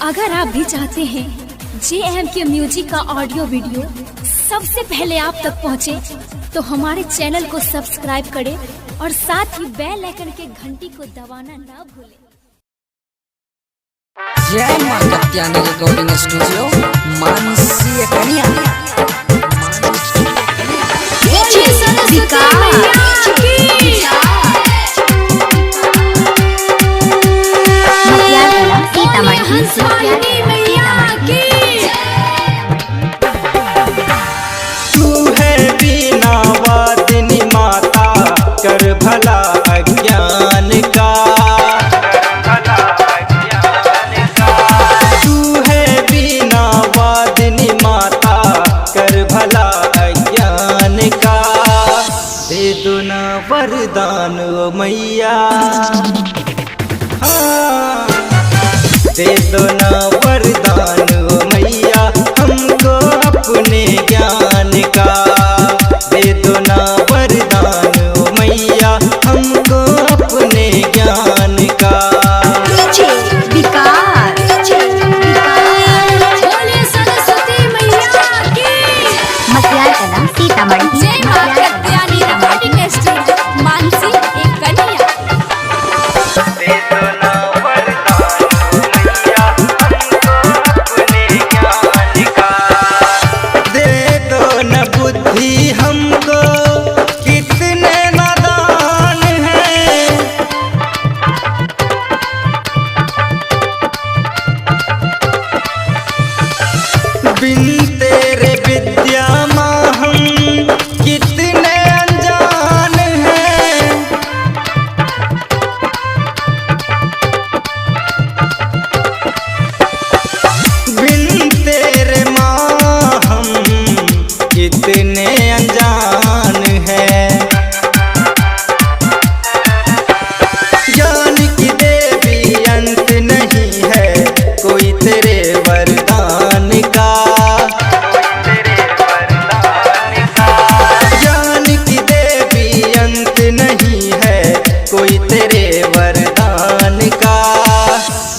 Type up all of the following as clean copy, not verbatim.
अगर आप भी चाहते हैं JMK म्यूजिक का ऑडियो वीडियो सबसे पहले आप तक पहुंचे, तो हमारे चैनल को सब्सक्राइब करें और साथ ही बेल आइकन के घंटी को दबाना ना भूलें। जय मां कत्यानी रिकॉर्डिंग स्टूडियो मानसी कन्या। तू है बीना वादिनी माता, कर भला अज्ञान का। तू है बीना वादिनी माता, कर भला अज्ञान का। दे दो ना वरदान ओ मैया, हाँ। दे दो ना वरदान ओ मैया, हमको अपने ज्ञान का। दे दो ना वरदान ओ मैया, हमको अपने ज्ञान का। हमको कितने नादान हैं, बिन तेरे विद्या माँ हम कितने अनजान हैं। बिन तेरे माँ हम कितने अनजान है। ज्ञान की देवी अंत नहीं है, कोई तेरे वरदान का। ज्ञान की देवी अंत नहीं है, कोई तेरे वरदान का।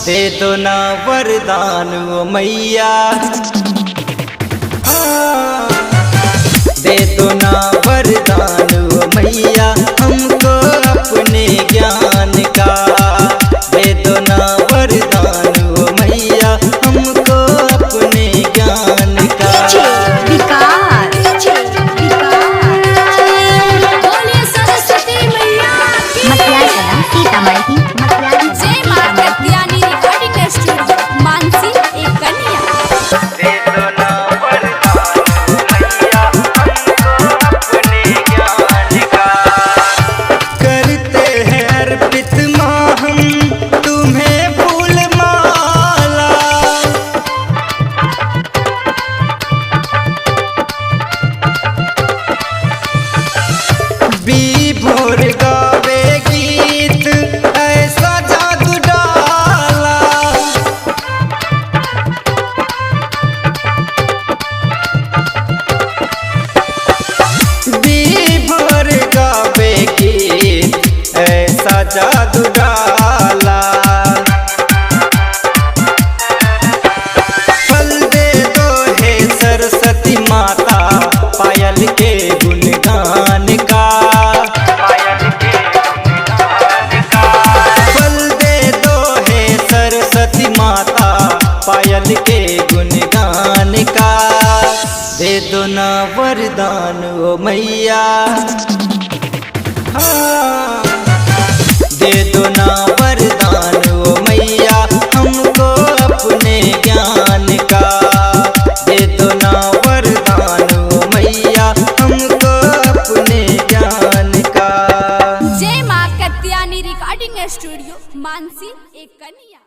दे दो ना वरदान ओ मैया, हाँ। दे दो ना वरदान ओ मैया, हमको अपने ज्ञान का। दे दो ना वरदान ओ मैया, हमको अपने ज्ञान का। भोर गावे गीत ऐसा जादू डाला, भोर गावे गीत ऐसा जादू डाला। फल दे दो हे सरस्वती माता, पायल के गुणगान का। माता पायल के गुणगान का। दे दो ना वरदान ओ मैया, हाँ। दे दो ना वरदान ओ मैया, हमको अपने ज्ञान का। दे दो ना वरदान ओ मैया, हमको अपने ज्ञान का। जय मां कत्यानी रिकॉर्डिंग स्टूडियो मानसी कन्या।